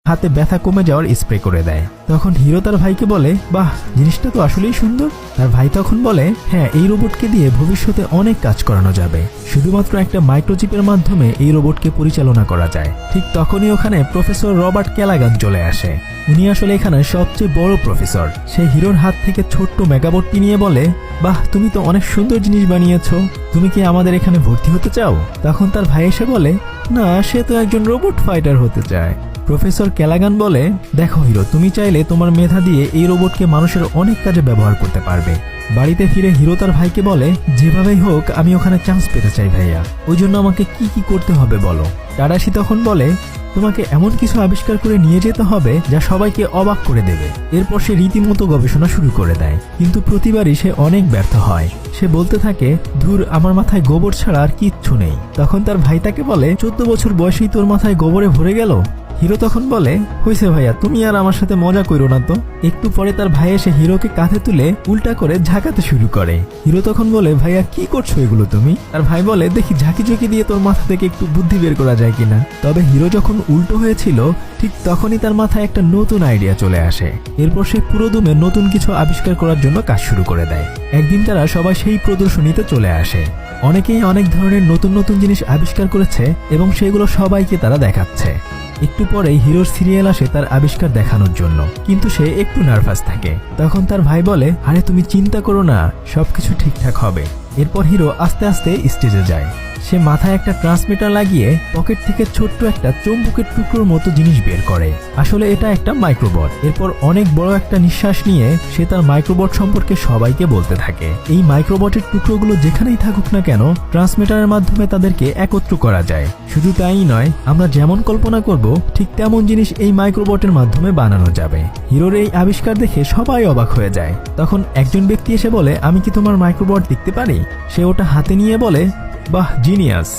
হাতে ব্যথা কমে যাওয়ার স্প্রে করে দেয়। তখন হিরো তার ভাইকে বলে, বাহ, জিনিসটা তো আসলেই সুন্দর। তার ভাই তখন বলে, হ্যাঁ, এই রোবটকে দিয়ে ভবিষ্যতে অনেক কাজ করানো যাবে। শুধুমাত্র একটা মাইক্রোচিপের মাধ্যমে এই রোবটকে পরিচালনা করা যায়। ঠিক তখনই ওখানে প্রফেসর রবার্ট ক্যালাগান চলে আসে। উনি আসলে এখানে সবচেয়ে বড় প্রফেসর। সে হিরোর হাত থেকে ছোট্ট মেগাবটটি নিয়ে বলে, বাহ, তুমি তো অনেক সুন্দর জিনিস বানিয়েছো। তুমি কি আমাদের এখানে ভর্তি হতে চাও? তখন তার ভাই এসে বলে, না, সে তো একজন রোবট ফাইটার হতে চায়। প্রফেসর ক্যালাগান বলে, দেখো হিরো, তুমি চাইলে তোমার মেধা দিয়ে এই রোবটকে মানুষের অনেক কাজে ব্যবহার করতে পারবে। বাড়িতে ফিরে হিরো তার ভাইকে বলে, যেভাবেই হোক আমি ওখানে চান্স পেতে চাই ভাইয়া, ওই জন্য আমাকে কি কি করতে হবে বলো। টাডাশি তখন বলে, তোমাকে এমন কিছু আবিষ্কার করে নিয়ে যেতে হবে যা সবাইকে অবাক করে দেবে। এরপর সে রীতিমতো গবেষণা শুরু করে দেয়, কিন্তু প্রতিবারই সে অনেক ব্যর্থ হয়। সে বলতে থাকে, ধুর, আমার মাথায় গোবর ছাড়া আর কিচ্ছু নেই। তখন তার ভাই তাকে বলে, 14 বছর বয়সেই তোর মাথায় গোবরে ভরে গেল? হিরো তখন বলে, হইছে ভাইয়া, তুমি আর আমার সাথে মজা করো না তো। একটু পরে তার ভাই এসে হিরোকে কাঁধে তুলে উল্টা করে ঝাঁকাতে শুরু করে। হিরো তখন বলে, ভাইয়া কি করছো এগুলো তুমি? তার ভাই বলে, দেখি ঝাঁকি ঝুঁকি দিয়ে তোর মাথা থেকে একটু বুদ্ধি বের করা যায় কিনা। তবে হিরো যখন উল্টো হয়েছিল ঠিক তখনই তার মাথায় একটা নতুন আইডিয়া চলে আসে। এরপর সে পুরো দমে নতুন কিছু আবিষ্কার করার জন্য কাজ শুরু করে দেয়। একদিন তারা সবাই সেই প্রদর্শনীতে চলে আসে। অনেকেই অনেক ধরনের নতুন নতুন জিনিস আবিষ্কার করেছে এবং সেগুলো সবাইকে তারা দেখাচ্ছে। একটু পরেই হিরোর সিরিয়াল আসে তার আবিষ্কার দেখানোর জন্য, কিন্তু সে একটু নার্ভাস থাকে। তখন তার ভাই বলে, আরে তুমি চিন্তা করো না, সবকিছু ঠিকঠাক হবে। এরপর হিরো আস্তে আস্তে স্টেজে যায়। সে মাথায় একটা ট্রান্সমিটার লাগিয়ে পকেট থেকে ছোট্ট একটা চুম্বকের টুকরোর মতো জিনিস বের করে। আসলে এটা একটা মাইক্রোবট। এরপর অনেক বড় একটা নিঃশ্বাস নিয়ে সে তার মাইক্রোবট সম্পর্কে সবাইকে বলতে থাকে। এই মাইক্রোবটের টুকরোগুলো যেখানেই থাকুক না কেন, ট্রান্সমিটারের মাধ্যমে তাদেরকে একত্র করা যায়। শুধু তাই নয়, আমরা যেমন কল্পনা করব ঠিক তেমন জিনিস এই মাইক্রোবটের মাধ্যমে বানানো যাবে। হিরোর এই আবিষ্কার দেখে সবাই অবাক হয়ে যায়। তখন একজন ব্যক্তি এসে বলে, আমি কি তোমার মাইক্রোবট দেখতে পারি? সে ওটা হাতে নিয়ে বলে, বাহ, জিনিয়াস,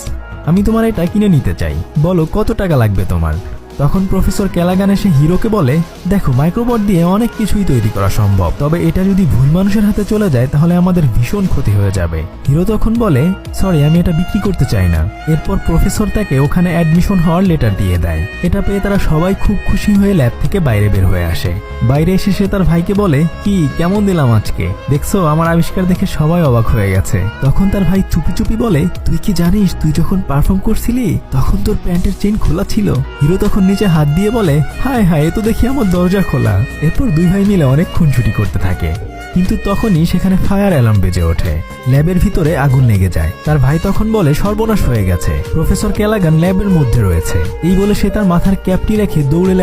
আমি তোমার এটা কিনে নিতে চাই, বলো কত টাকা লাগবে তোমার। তখন প্রফেসর ক্যালাগান এসে হিরোকে বলে, দেখো, মাইক্রোবট দিয়ে অনেক কিছুই তৈরি করা সম্ভব, তবে এটা যদি ভুল মানুষের হাতে চলে যায় তাহলে আমাদের ভীষণ ক্ষতি হয়ে যাবে। হিরো তখন বলে, সরি, আমি এটা বিক্রি করতে চাই না। এরপর প্রফেসর তাকে ওখানে অ্যাডমিশন হওয়ার লেটার দিয়ে দেয়। এটা পেয়ে তারা সবাই খুব খুশি হয়ে ল্যাব থেকে বাইরে বের হয়ে আসে। বাইরে এসে সে তার ভাইকে বলে, কি কেমন দিলাম আজকে, দেখছো আমার আবিষ্কার দেখে সবাই অবাক হয়ে গেছে। তখন তার ভাই চুপি চুপি বলে, তুই কি জানিস তুই যখন পারফর্ম করছিলি তখন তোর প্যান্টের চেইন খোলা ছিল? হিরো তখন নিচে হাত দিয়ে বলে, হায় হায়, এ তো দেখি আমার দরজা খোলা। এরপর দুই ভাই মিলে অনেক খুনসুটি করতে থাকে, কিন্তু তখনই সেখানে ফায়ার অ্যালার্ম বেজে ওঠে। ল্যাবের ভিতরে আগুন লেগে যায়। তার ভাই তখন বলে, সর্বনাশ হয়ে গেছে, প্রফেসর ক্যালাগান ল্যাবের মধ্যে রয়েছে। এই বলে সে তার মাথার ক্যাপটি রেখে দৌড়ে